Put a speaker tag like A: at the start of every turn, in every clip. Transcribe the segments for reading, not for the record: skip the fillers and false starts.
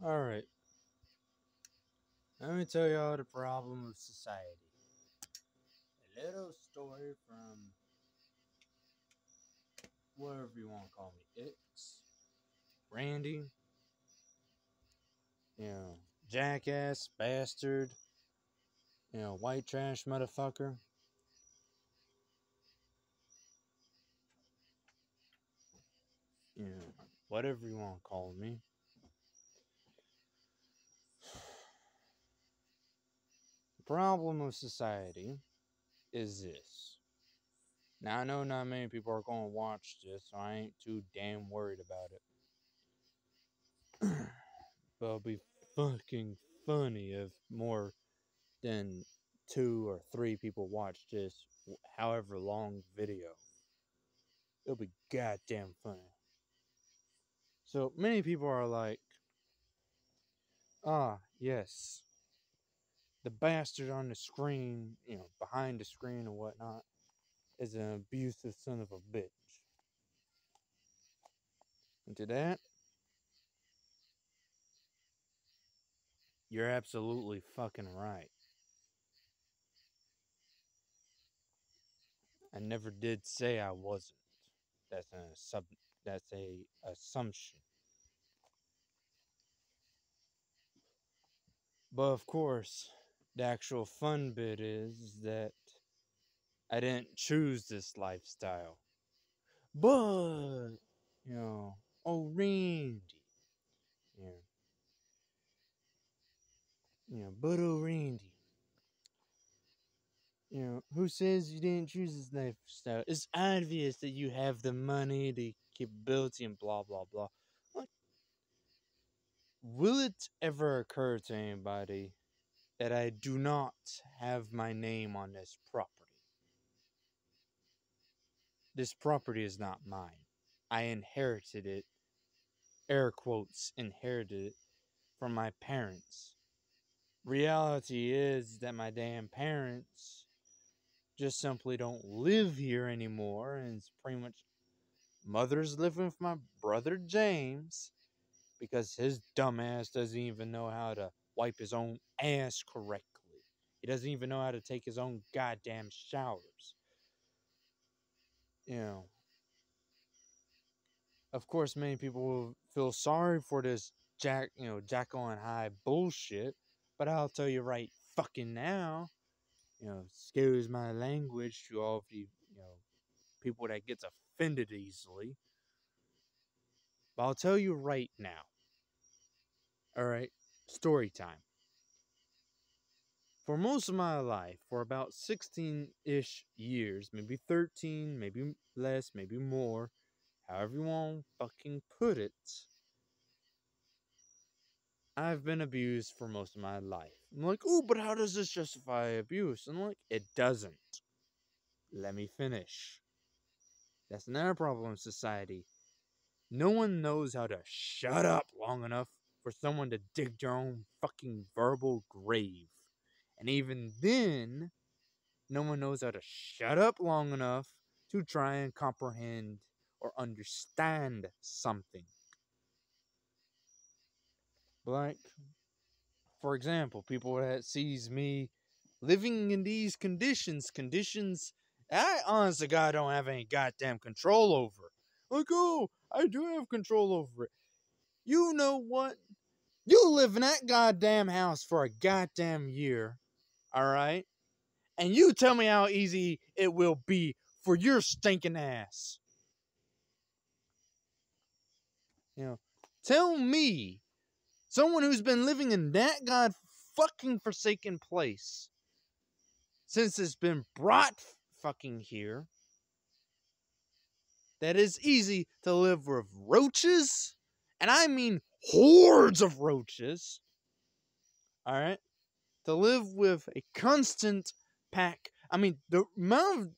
A: Alright, let me tell y'all the problem of society. A little story from whatever you want to call me. X, Randy, jackass, bastard, white trash motherfucker. Whatever you want to call me. The problem of society is this. Now, I know not many people are going to watch this, so I ain't too damn worried about it. But it'll be fucking funny if more than two or three people watch this, however long video. It'll be goddamn funny. So many people are like, yes, the bastard on the screen, behind the screen or whatnot, is an abusive son of a bitch. And to that, you're absolutely fucking right. I never did say I wasn't. That's that's a assumption. But of course, the actual fun bit is that I didn't choose this lifestyle. But, oh, Randy. Yeah, but oh, Randy. Who says you didn't choose this lifestyle? It's obvious that you have the money, the capability, and blah, blah, blah. Like, will it ever occur to anybody that I do not have my name on this property? This property is not mine. I inherited it, air quotes, inherited it from my parents. Reality is that my damn parents just simply don't live here anymore, and it's pretty much mother's living with my brother James because his dumbass doesn't even know how to wipe his own ass correctly. He doesn't even know how to take his own goddamn showers. You know, of course, many people will feel sorry for this Jackal and Hyde bullshit, but I'll tell you right fucking now, excuse my language to all of you, people that gets offended easily, but I'll tell you right now. All right, story time. For most of my life, for about 16-ish years, maybe 13, maybe less, maybe more, however you want to fucking put it, I've been abused for most of my life. I'm like, oh, but how does this justify abuse? And like, it doesn't. Let me finish. That's another problem in society. No one knows how to shut up long enough for someone to dig their own fucking verbal grave. And even then, no one knows how to shut up long enough to try and comprehend or understand something. Like, for example, people that sees me living in these conditions I honestly God don't have any goddamn control over. Like, oh, I do have control over it. You know what? You live in that goddamn house for a goddamn year, alright? And you tell me how easy it will be for your stinking ass. Tell me, someone who's been living in that god fucking forsaken place since it's been brought fucking here, that it's easy to live with roaches, and I mean hordes of roaches, alright? To live with a constant pack. I mean, the amount of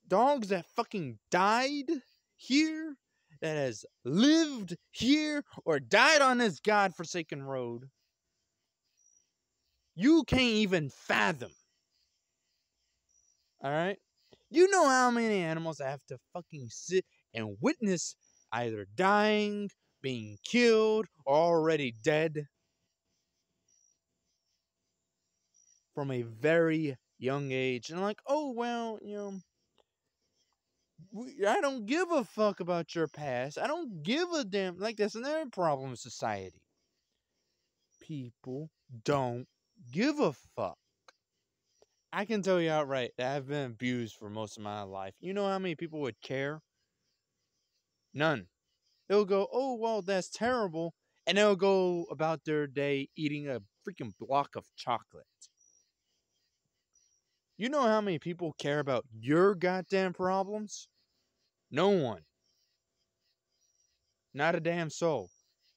A: dogs that fucking died here, that has lived here, or died on this godforsaken road, you can't even fathom. Alright? You know how many animals have to fucking sit and witness either dying, being killed, or already dead? from a very young age. And like, oh, well, I don't give a fuck about your past. I don't give a damn. Like, that's another problem with society. People don't give a fuck. I can tell you outright that I've been abused for most of my life. You know how many people would care? None. They'll go, oh, well, that's terrible. And they'll go about their day eating a freaking block of chocolate. You know how many people care about your goddamn problems? No one. Not a damn soul.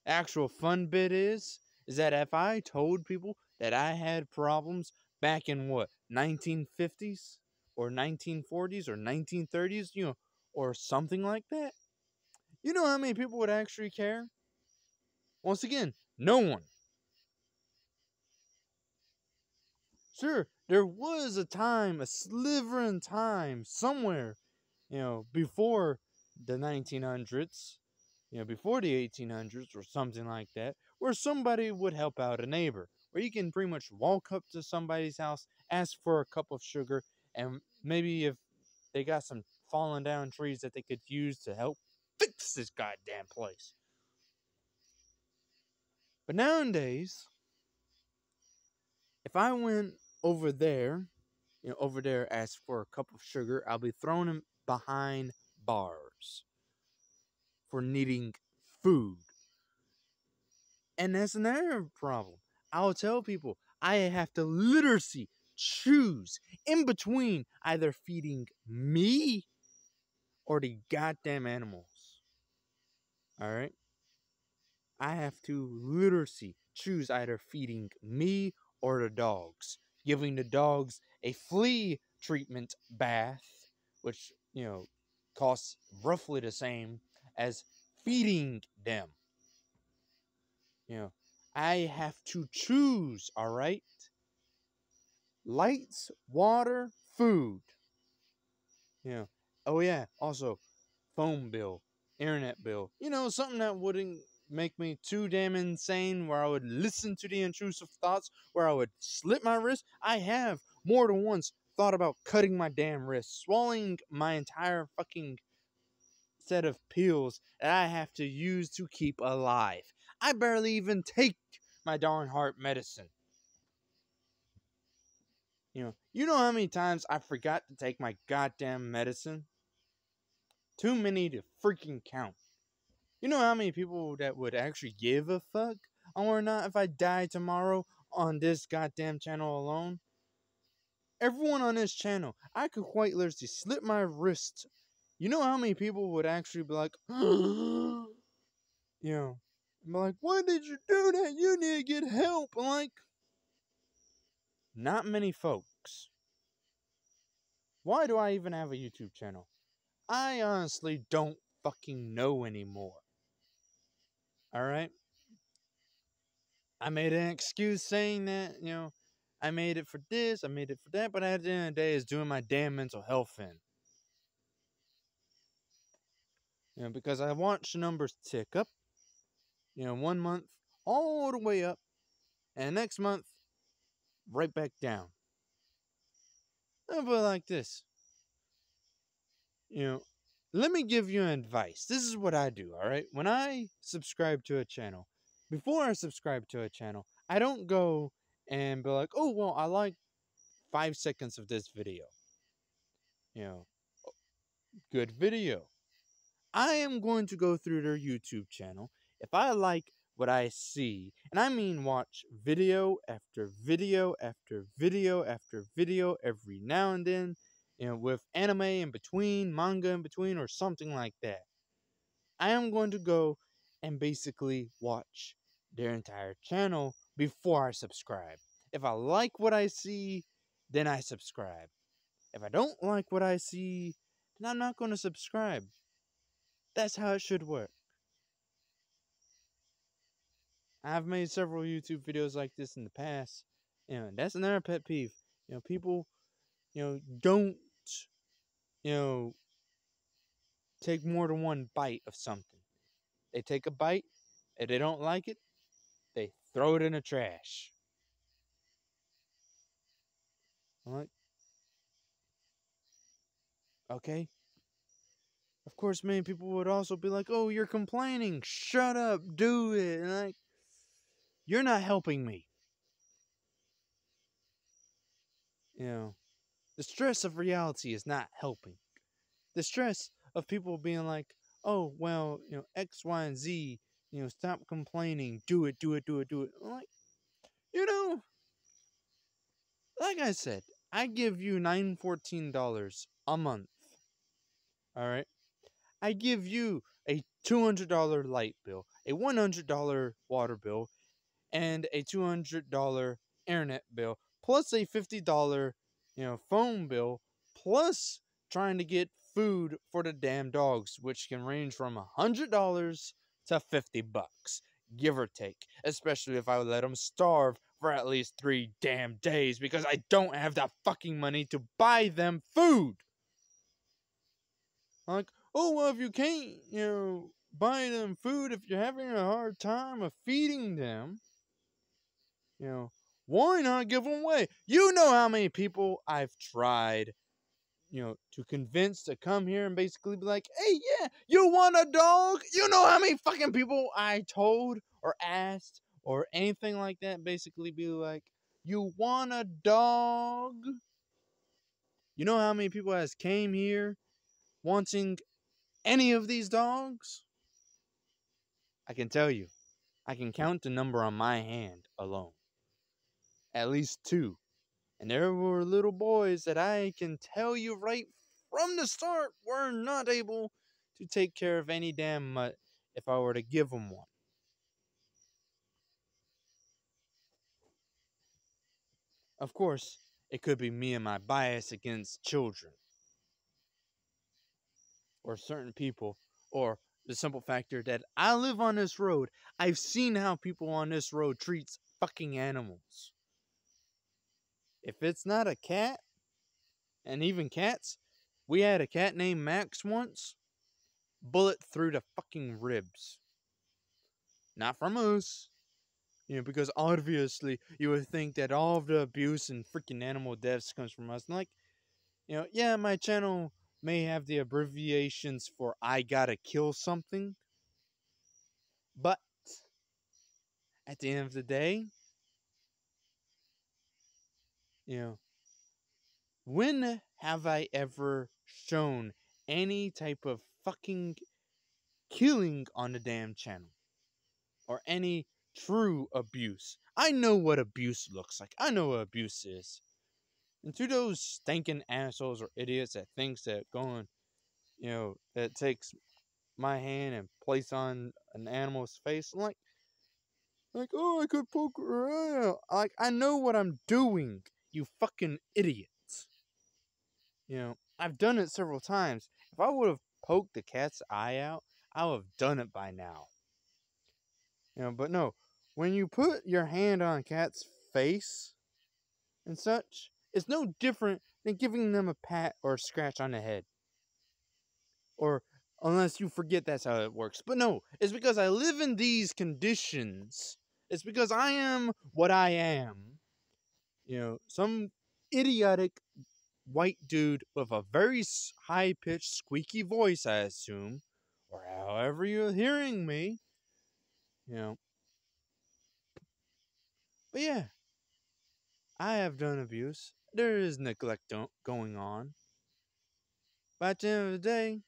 A: Actual fun bit is that if I told people that I had problems back in what, 1950s or 1940s or 1930s, or something like that, you know how many people would actually care? Once again, no one. Sure, there was a time, a sliver in time, somewhere, before the 1900s, before the 1800s or something like that, where somebody would help out a neighbor, where you can pretty much walk up to somebody's house, ask for a cup of sugar, and maybe if they got some fallen down trees that they could use to help fix this goddamn place. But nowadays, if I went over there, ask for a cup of sugar, I'll be thrown in behind bars for needing food. And that's another problem. I'll tell people I have to literally choose in between either feeding me or the goddamn animals. Alright? I have to literally choose either feeding me or the dogs. Giving the dogs a flea treatment bath, which, costs roughly the same as feeding them. I have to choose, alright? Lights, water, food. Oh yeah, also phone bill, internet bill. Something that wouldn't make me too damn insane, where I would listen to the intrusive thoughts, where I would slit my wrist. I have more than once thought about cutting my damn wrist, swallowing my entire fucking set of pills that I have to use to keep alive. I barely even take my darn heart medicine. You know how many times I forgot to take my goddamn medicine? Too many to freaking count. You know how many people that would actually give a fuck or not if I die tomorrow on this goddamn channel alone? Everyone on this channel, I could quite literally slit my wrist. You know how many people would actually be like, be like, why did you do that? You need to get help. I'm like, not many folks. Why do I even have a YouTube channel? I honestly don't fucking know anymore. Alright? I made an excuse saying that, I made it for this, I made it for that, but at the end of the day, it's doing my damn mental health in. Because I watch the numbers tick up, 1 month all the way up, and next month, right back down. But like this, let me give you advice. This is what I do, alright? When I subscribe to a channel, before I subscribe to a channel, I don't go and be like, oh, well, I like 5 seconds of this video. Good video. I am going to go through their YouTube channel. If I like what I see, and I mean watch video after video after video after video every now and then, with anime in between, manga in between, or something like that, I am going to go and basically watch their entire channel before I subscribe. If I like what I see, then I subscribe. If I don't like what I see, then I'm not going to subscribe. That's how it should work. I've made several YouTube videos like this in the past. That's another pet peeve. People, don't, take more than one bite of something. They take a bite, and they don't like it, they throw it in the trash. I'm like, okay. Of course, many people would also be like, oh, you're complaining. Shut up, do it. And like, you're not helping me. You know, the stress of reality is not helping. The stress of people being like, oh, well, X, Y, and Z, stop complaining. Do it, do it, do it, do it. I'm like, you know, like I said, I give you $914 a month. All right. I give you a $200 light bill, a $100 water bill, and a $200 internet bill, plus a $50, phone bill, plus trying to get food for the damn dogs, which can range from $100 to $50, give or take. Especially if I let them starve for at least 3 damn days because I don't have the fucking money to buy them food. Like, oh, well, if you can't, buy them food, if you're having a hard time of feeding them, why not give them away? You know how many people I've tried, to convince to come here and basically be like, hey, yeah, you want a dog? You know how many fucking people I told or asked or anything like that, basically be like, you want a dog? You know how many people has came here wanting any of these dogs? I can tell you, I can count the number on my hand alone. At least 2. And there were little boys that I can tell you right from the start were not able to take care of any damn mutt if I were to give them one. Of course, it could be me and my bias against children, or certain people, or the simple factor that I live on this road. I've seen how people on this road treats fucking animals. If it's not a cat, and even cats, we had a cat named Max once, bullet through the fucking ribs. Not from us. Because obviously you would think that all of the abuse and freaking animal deaths comes from us. And like, yeah, my channel may have the abbreviations for I gotta kill something. But at the end of the day, when have I ever shown any type of fucking killing on the damn channel? Or any true abuse? I know what abuse looks like. I know what abuse is. And to those stinking assholes or idiots that thinks that going, that takes my hand and place on an animal's face, I'm like, oh, I could poke her out. Like, I know what I'm doing, you fucking idiots. I've done it several times. If I would have poked the cat's eye out, I would have done it by now. But no, when you put your hand on a cat's face and such, it's no different than giving them a pat or a scratch on the head. Or unless you forget that's how it works. But no, it's because I live in these conditions. It's because I am what I am. Some idiotic white dude with a very high-pitched, squeaky voice, I assume, or however you're hearing me. But yeah, I have done abuse. There is neglect going on. But at the end of the day,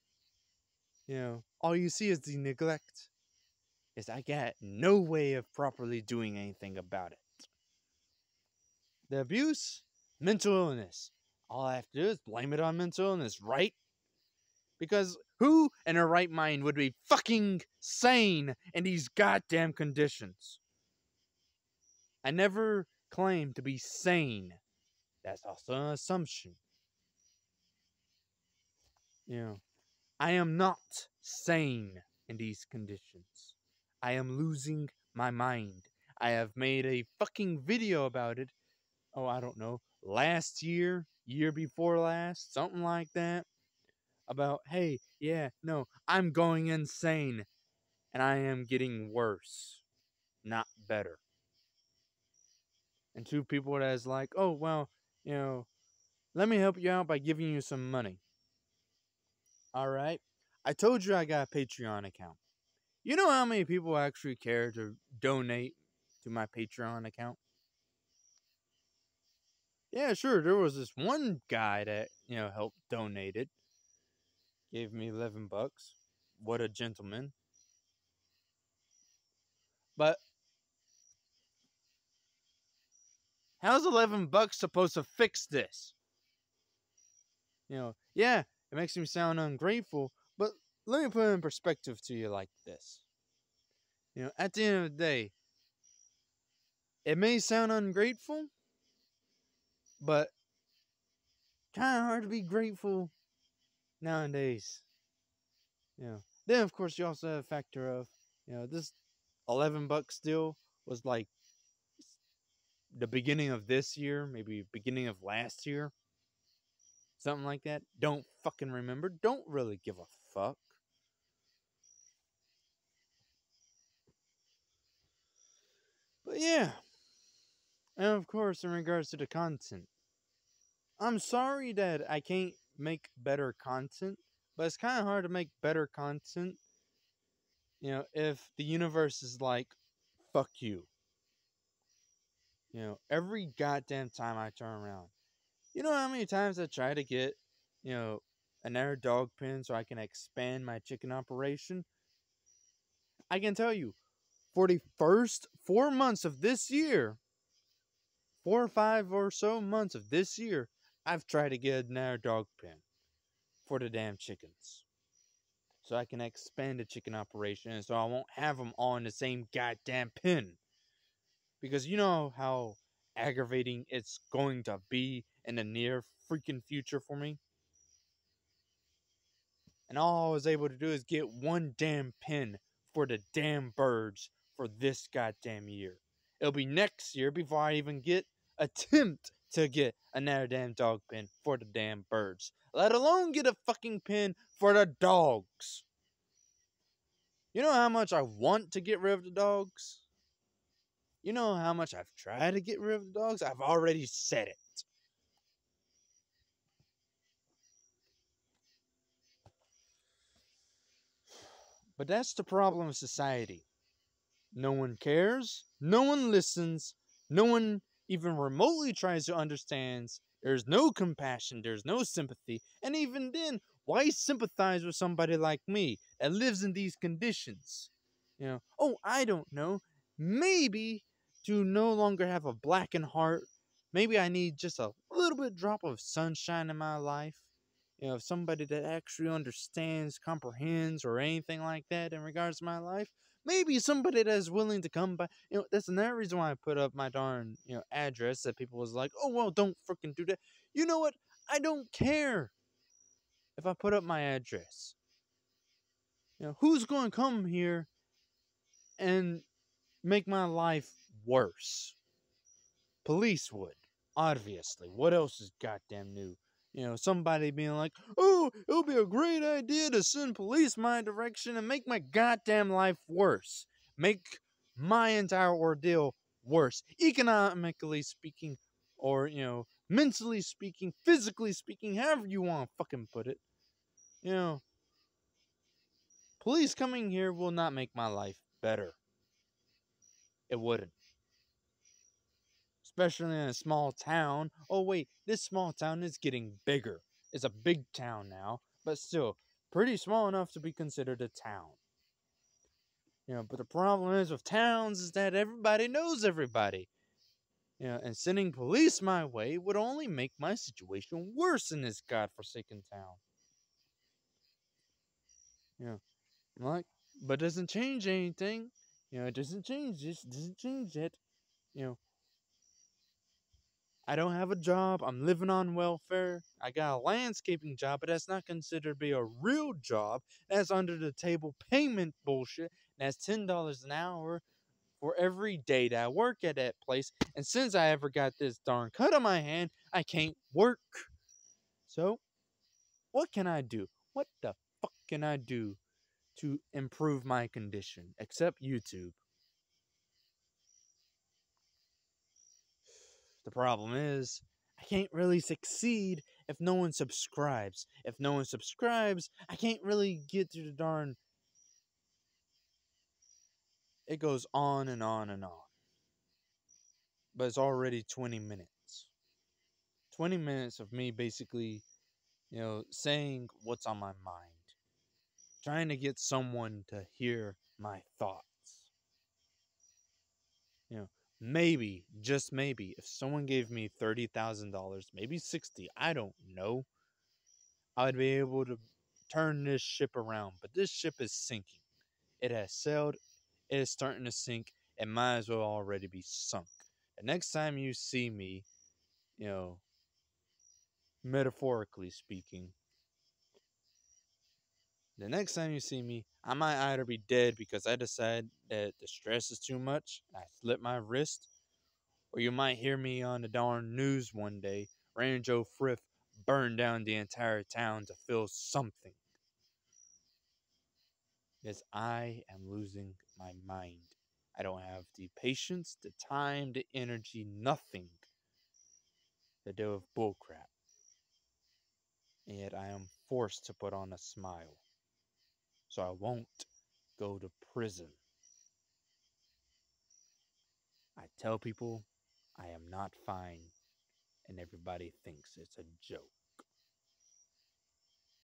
A: all you see is the neglect. Is I got no way of properly doing anything about it. The abuse, mental illness. All I have to do is blame it on mental illness, right? Because who in their right mind would be fucking sane in these goddamn conditions? I never claimed to be sane. That's also an assumption. I am not sane in these conditions. I am losing my mind. I have made a fucking video about it. Oh, I don't know. Last year, year before last, something like that. About, hey, yeah, no, I'm going insane. And I am getting worse, not better. And 2 people that's like, oh, well, Let me help you out by giving you some money. All right? I told you I got a Patreon account. You know how many people actually care to donate to my Patreon account? Yeah, sure. There was this one guy that, helped donate it. Gave me $11. What a gentleman. But how's $11 supposed to fix this? Yeah, it makes me sound ungrateful, but let me put it in perspective to you like this. At the end of the day, it may sound ungrateful, but kind of hard to be grateful nowadays. Then of course you also have a factor of, this $11 deal was like the beginning of this year, maybe beginning of last year, something like that. Don't fucking remember. Don't really give a fuck. But yeah, and of course, in regards to the content, I'm sorry that I can't make better content, but it's kind of hard to make better content, if the universe is like, fuck you. Every goddamn time I turn around. You know how many times I try to get, another dog pen so I can expand my chicken operation? I can tell you, for the first 4 months of this year, 4 or 5 or so months of this year, I've tried to get another dog pen for the damn chickens. So I can expand the chicken operation and so I won't have them all in the same goddamn pen. Because you know how aggravating it's going to be in the near freaking future for me? And all I was able to do is get one damn pen for the damn birds for this goddamn year. It'll be next year before I even attempt to get another damn dog pen for the damn birds. Let alone get a fucking pen for the dogs. You know how much I want to get rid of the dogs? You know how much I've tried to get rid of the dogs? I've already said it. But that's the problem of society. No one cares. No one listens. No one even remotely tries to understand. There's no compassion. There's no sympathy. And even then, why sympathize with somebody like me that lives in these conditions? Oh, I don't know. Maybe to no longer have a blackened heart, maybe I need just a little bit drop of sunshine in my life. Somebody that actually understands, comprehends, or anything like that in regards to my life. Maybe somebody that is willing to come by. That's another reason why I put up my darn, address that people was like, oh, well, don't freaking do that. You know what? I don't care if I put up my address. Who's going to come here and make my life worse? Police would, obviously. What else is goddamn new? Somebody being like, oh, it'll be a great idea to send police my direction and make my goddamn life worse. Make my entire ordeal worse. Economically speaking, or, mentally speaking, physically speaking, however you want to fucking put it. You know, police coming here will not make my life better. It wouldn't. Especially in a small town. Oh, wait, this small town is getting bigger. It's a big town now, but still pretty small enough to be considered a town. But the problem is with towns is that everybody knows everybody. And sending police my way would only make my situation worse in this godforsaken town. Yeah, like, but it doesn't change anything. It doesn't change this, doesn't change that. You know, I don't have a job. I'm living on welfare. I got a landscaping job, but that's not considered to be a real job. That's under the table payment bullshit. And that's $10 an hour for every day that I work at that place. And since I ever got this darn cut on my hand, I can't work. So, what can I do? What the fuck can I do to improve my condition? Except YouTube. The problem is, I can't really succeed if no one subscribes. If no one subscribes, I can't really get to the darn. It goes on and on and on. But it's already 20 minutes. 20 minutes of me basically, saying what's on my mind. Trying to get someone to hear my thoughts. You know, maybe, just maybe, if someone gave me $30,000, maybe 60, I don't know, I would be able to turn this ship around. But this ship is sinking. It has sailed. It is starting to sink. It might as well already be sunk. The next time you see me, you know, metaphorically speaking, the next time you see me, I might either be dead because I decide that the stress is too much, and I slit my wrist, or you might hear me on the darn news one day, Ranger Joe Frith burned down the entire town to fill something. Because I am losing my mind. I don't have the patience, the time, the energy, nothing to deal with bullcrap. And yet I am forced to put on a smile. So I won't go to prison. I tell people I am not fine, and everybody thinks it's a joke.